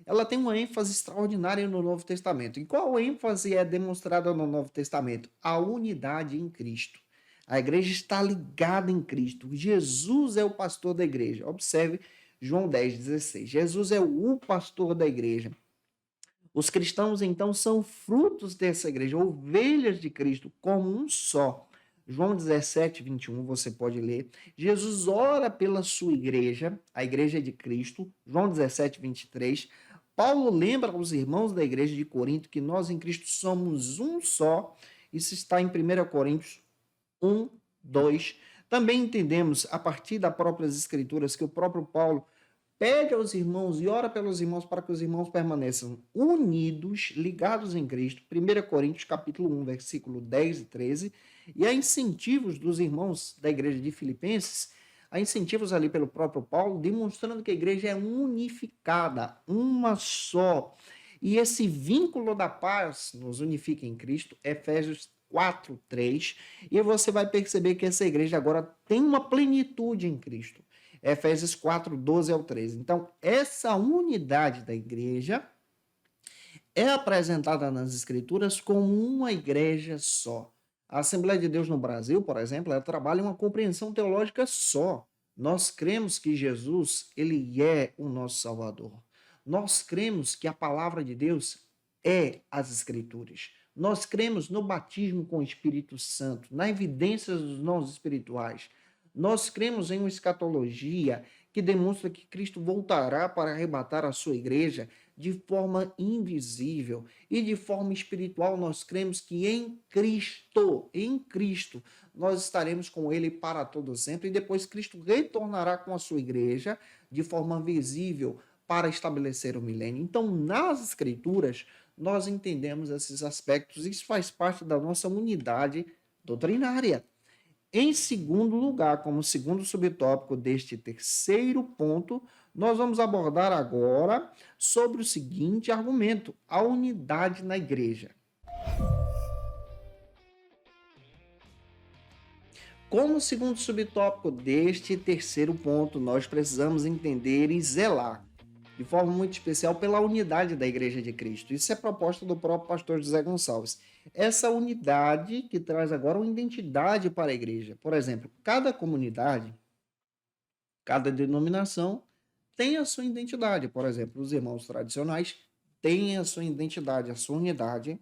ela tem uma ênfase extraordinária no Novo Testamento. E qual ênfase é demonstrada no Novo Testamento? A unidade em Cristo. A igreja está ligada em Cristo. Jesus é o pastor da igreja. Observe João 10,16. Jesus é o pastor da igreja. Os cristãos, então, são frutos dessa igreja, ovelhas de Cristo, como um só. João 17:21, você pode ler. Jesus ora pela sua igreja, a igreja de Cristo. João 17:23. Paulo lembra aos irmãos da igreja de Corinto que nós em Cristo somos um só. Isso está em 1 Coríntios 1:2. Também entendemos, a partir das próprias escrituras, que o próprio Paulo pede aos irmãos e ora pelos irmãos para que os irmãos permaneçam unidos, ligados em Cristo. 1 Coríntios capítulo 1, versículo 10 e 13. E há incentivos dos irmãos da igreja de Filipenses, há incentivos ali pelo próprio Paulo, demonstrando que a igreja é unificada, uma só. E esse vínculo da paz nos unifica em Cristo, Efésios 4:3. E você vai perceber que essa igreja agora tem uma plenitude em Cristo. Efésios 4:12 ao 13. Então, essa unidade da igreja é apresentada nas Escrituras como uma igreja só. A Assembleia de Deus no Brasil, por exemplo, ela trabalha uma compreensão teológica só. Nós cremos que Jesus, ele é o nosso Salvador. Nós cremos que a palavra de Deus é as Escrituras. Nós cremos no batismo com o Espírito Santo, na evidência dos dons espirituais. Nós cremos em uma escatologia que demonstra que Cristo voltará para arrebatar a sua igreja de forma invisível e de forma espiritual. Nós cremos que em Cristo, nós estaremos com ele para todo sempre e depois Cristo retornará com a sua igreja de forma visível para estabelecer o milênio. Então, nas Escrituras, nós entendemos esses aspectos e isso faz parte da nossa unidade doutrinária. Em segundo lugar, como segundo subtópico deste terceiro ponto, nós vamos abordar agora sobre o seguinte argumento: a unidade na igreja. Como segundo subtópico deste terceiro ponto, nós precisamos entender e zelar, de forma muito especial, pela unidade da Igreja de Cristo. Isso é proposta do próprio pastor José Gonçalves. Essa unidade que traz agora uma identidade para a igreja. Por exemplo, cada comunidade, cada denominação tem a sua identidade. Por exemplo, os irmãos tradicionais têm a sua identidade, a sua unidade.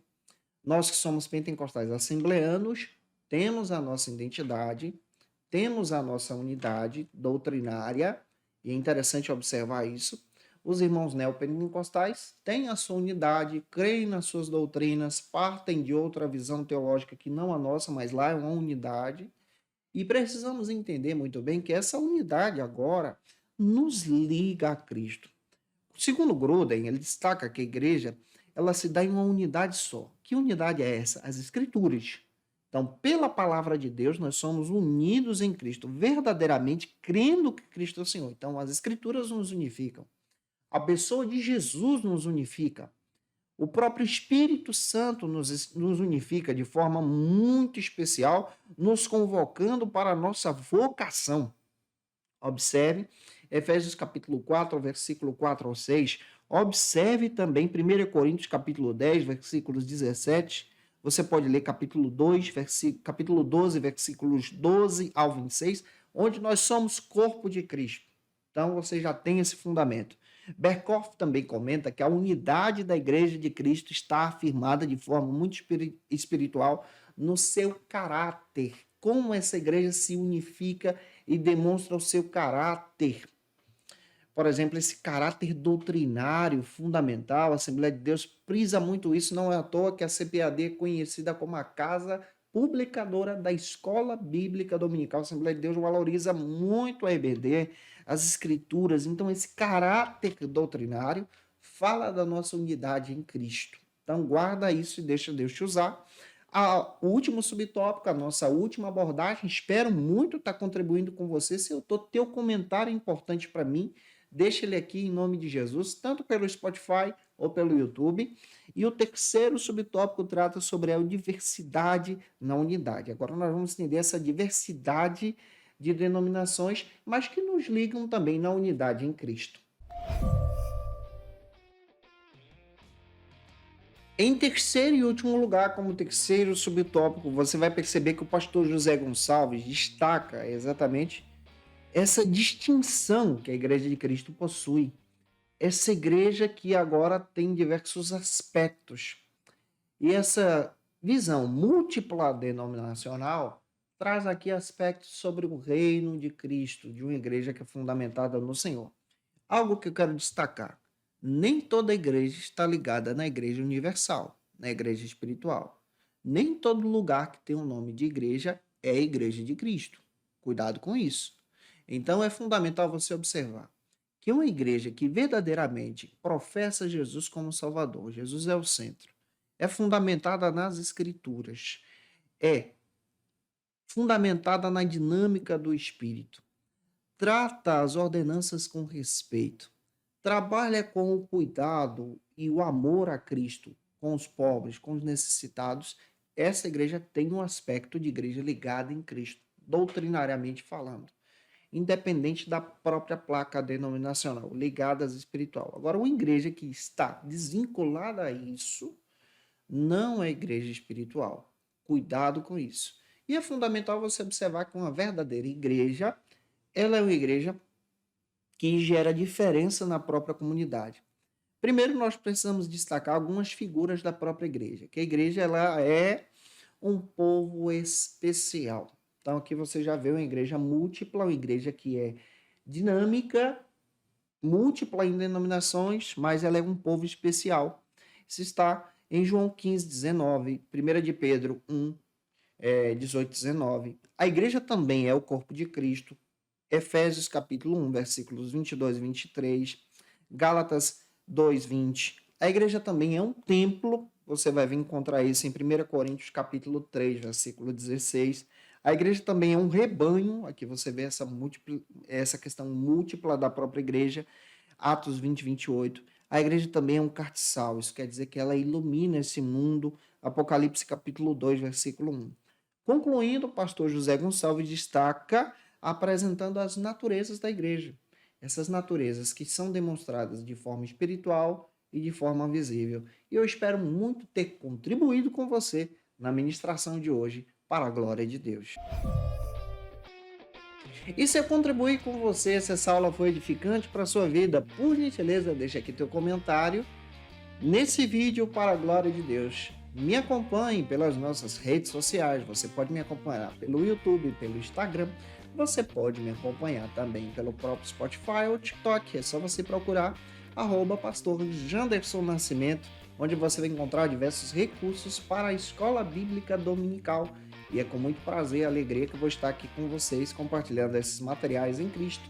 Nós que somos pentecostais assembleanos temos a nossa identidade, temos a nossa unidade doutrinária, e é interessante observar isso. Os irmãos neopentecostais têm a sua unidade, creem nas suas doutrinas, partem de outra visão teológica que não a nossa, mas lá é uma unidade. E precisamos entender muito bem que essa unidade agora nos liga a Cristo. Segundo Gruden, ele destaca que a igreja ela se dá em uma unidade só. Que unidade é essa? As Escrituras. Então, pela palavra de Deus, nós somos unidos em Cristo, verdadeiramente crendo que Cristo é o Senhor. Então, as Escrituras nos unificam. A pessoa de Jesus nos unifica. O próprio Espírito Santo nos unifica de forma muito especial, nos convocando para a nossa vocação. Observe Efésios capítulo 4, versículo 4 ao 6. Observe também 1 Coríntios capítulo 10, versículos 17. Você pode ler capítulo 12, versículos 12 ao 26, onde nós somos corpo de Cristo. Então, você já tem esse fundamento. Berkhoff também comenta que a unidade da Igreja de Cristo está afirmada de forma muito espiritual no seu caráter. Como essa igreja se unifica e demonstra o seu caráter. Por exemplo, esse caráter doutrinário fundamental, a Assembleia de Deus prisa muito isso, não é à toa que a CPAD é conhecida como a casa publicadora da Escola Bíblica Dominical. A Assembleia de Deus valoriza muito a EBD, as escrituras, então esse caráter doutrinário fala da nossa unidade em Cristo. Então guarda isso e deixa Deus te usar. O último subtópico, a nossa última abordagem, espero muito estar contribuindo com você. Se teu comentário é importante para mim, deixa ele aqui em nome de Jesus, tanto pelo Spotify ou pelo YouTube. E o terceiro subtópico trata sobre a diversidade na unidade. Agora nós vamos entender essa diversidade de denominações, mas que nos ligam também na unidade em Cristo. Em terceiro e último lugar, como terceiro subtópico, você vai perceber que o pastor José Gonçalves destaca exatamente essa distinção que a Igreja de Cristo possui. Essa igreja que agora tem diversos aspectos. E essa visão múltipla denominacional traz aqui aspectos sobre o reino de Cristo, de uma igreja que é fundamentada no Senhor. Algo que eu quero destacar. Nem toda igreja está ligada na igreja universal, na igreja espiritual. Nem todo lugar que tem o nome de igreja é a igreja de Cristo. Cuidado com isso. Então é fundamental você observar que uma igreja que verdadeiramente professa Jesus como Salvador, Jesus é o centro, é fundamentada nas Escrituras, é fundamentada na dinâmica do Espírito, trata as ordenanças com respeito, trabalha com o cuidado e o amor a Cristo, com os pobres, com os necessitados. Essa igreja tem um aspecto de igreja ligada em Cristo, doutrinariamente falando, independente da própria placa denominacional, ligada às espiritual. Agora, uma igreja que está desvinculada a isso não é igreja espiritual. Cuidado com isso. E é fundamental você observar que uma verdadeira igreja, ela é uma igreja que gera diferença na própria comunidade. Primeiro, nós precisamos destacar algumas figuras da própria igreja, que a igreja ela é um povo especial. Então, aqui você já vê uma igreja múltipla, uma igreja que é dinâmica, múltipla em denominações, mas ela é um povo especial. Isso está em João 15, 19, 1 de Pedro 1, 18, 19. A igreja também é o corpo de Cristo. Efésios capítulo 1, versículos 22 e 23. Gálatas 2, 20. A igreja também é um templo. Você vai encontrar isso em 1 Coríntios capítulo 3, versículo 16. A igreja também é um rebanho. Aqui você vê essa questão múltipla da própria igreja. Atos 20, 28. A igreja também é um cartiçal. Isso quer dizer que ela ilumina esse mundo. Apocalipse capítulo 2, versículo 1. Concluindo, o pastor José Gonçalves destaca apresentando as naturezas da igreja. Essas naturezas que são demonstradas de forma espiritual e de forma visível. E eu espero muito ter contribuído com você na ministração de hoje, para a glória de Deus. E se eu contribuir com você, se essa aula foi edificante para a sua vida, por gentileza, deixa aqui teu comentário nesse vídeo para a glória de Deus. Me acompanhe pelas nossas redes sociais, você pode me acompanhar pelo YouTube, pelo Instagram, você pode me acompanhar também pelo próprio Spotify ou TikTok, é só você procurar @pastor Janderson Nascimento, onde você vai encontrar diversos recursos para a Escola Bíblica Dominical. E é com muito prazer e alegria que eu vou estar aqui com vocês, compartilhando esses materiais em Cristo.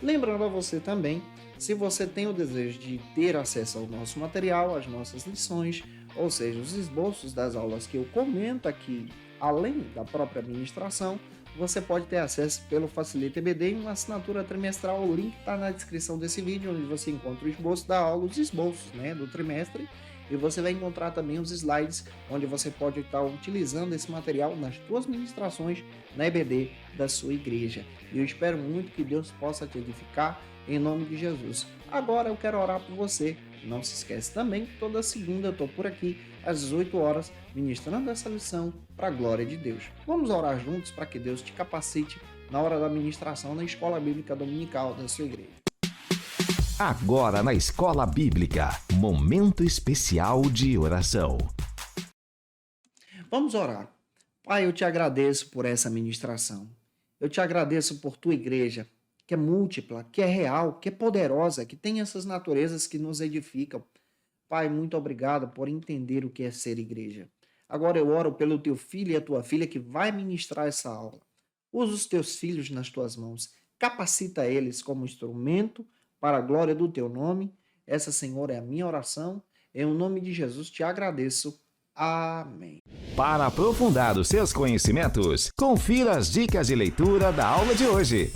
Lembrando a você também, se você tem o desejo de ter acesso ao nosso material, às nossas lições, ou seja, os esboços das aulas que eu comento aqui, além da própria ministração, você pode ter acesso pelo Facilita EBD em uma assinatura trimestral. O link está na descrição desse vídeo, onde você encontra o esboço da aula, os esboços do trimestre. E você vai encontrar também os slides, onde você pode estar utilizando esse material nas suas ministrações na EBD da sua igreja. E eu espero muito que Deus possa te edificar em nome de Jesus. Agora eu quero orar por você. Não se esquece também que toda segunda eu estou por aqui às 18 horas ministrando essa lição para a glória de Deus. Vamos orar juntos para que Deus te capacite na hora da ministração na Escola Bíblica Dominical da sua igreja.
Agora na Escola Bíblica, momento especial de oração.
Vamos orar. Pai, eu te agradeço por essa ministração. Eu te agradeço por tua igreja, que é múltipla, que é real, que é poderosa, que tem essas naturezas que nos edificam. Pai, muito obrigado por entender o que é ser igreja. Agora eu oro pelo teu filho e a tua filha que vai ministrar essa aula. Usa os teus filhos nas tuas mãos. Capacita eles como instrumento para a glória do teu nome. Essa, Senhor, é a minha oração. Em nome de Jesus te agradeço. Amém.
Para aprofundar os seus conhecimentos, confira as dicas de leitura da aula de hoje.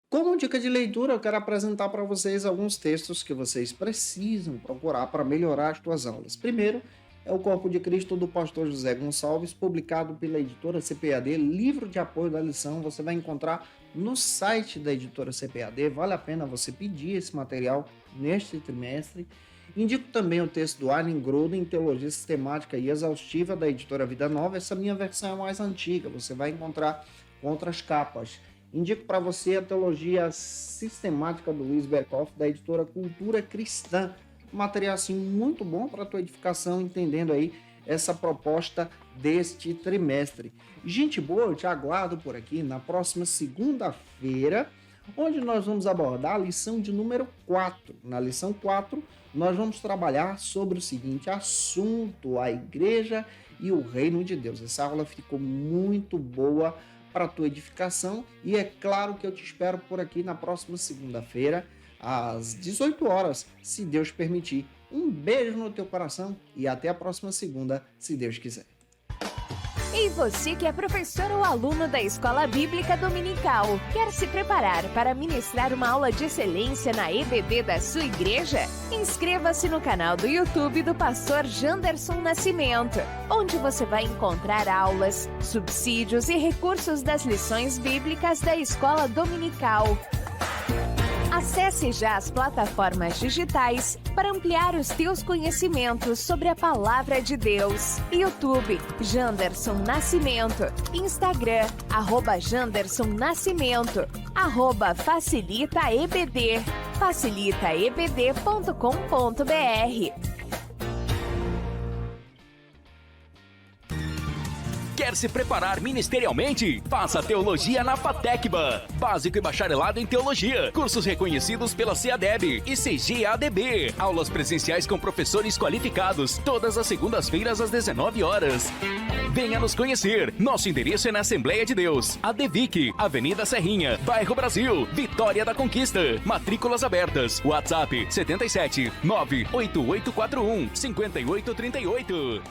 Como dica de leitura, eu quero apresentar para vocês alguns textos que vocês precisam procurar para melhorar as suas aulas. Primeiro, é o Corpo de Cristo do pastor José Gonçalves, publicado pela editora CPAD, livro de apoio da lição. Você vai encontrar no site da editora CPAD. Vale a pena você pedir esse material neste trimestre. Indico também o texto do Arlen Groden, Teologia Sistemática e Exaustiva, da editora Vida Nova. Essa minha versão é mais antiga, você vai encontrar com outras capas. Indico para você a Teologia Sistemática do Luiz Berkoff, da editora Cultura Cristã. Um material assim muito bom para a tua edificação, entendendo aí essa proposta deste trimestre. Gente boa, eu te aguardo por aqui na próxima segunda-feira, onde nós vamos abordar a lição de número 4. Na lição 4, nós vamos trabalhar sobre o seguinte assunto: a igreja e o reino de Deus. Essa aula ficou muito boa para a tua edificação e é claro que eu te espero por aqui na próxima segunda-feira, às 18 horas, se Deus permitir. Um beijo no teu coração e até a próxima segunda, se Deus quiser.
E você que é professor ou aluno da Escola Bíblica Dominical, quer se preparar para ministrar uma aula de excelência na EBD da sua igreja? Inscreva-se no canal do YouTube do pastor Janderson Nascimento, onde você vai encontrar aulas, subsídios e recursos das lições bíblicas da Escola Dominical. Acesse já as plataformas digitais para ampliar os teus conhecimentos sobre a Palavra de Deus. YouTube, Janderson Nascimento. Instagram, @Janderson Nascimento. @FacilitaEBD. facilitaebd.com.br.
Quer se preparar ministerialmente? Faça Teologia na FATECBA. Básico e bacharelado em Teologia. Cursos reconhecidos pela CEADEB e CGADB. Aulas presenciais com professores qualificados. Todas as segundas-feiras às 19 horas. Venha nos conhecer. Nosso endereço é na Assembleia de Deus. ADVIC, Avenida Serrinha, Bairro Brasil, Vitória da Conquista. Matrículas abertas. WhatsApp 77 98841 5838.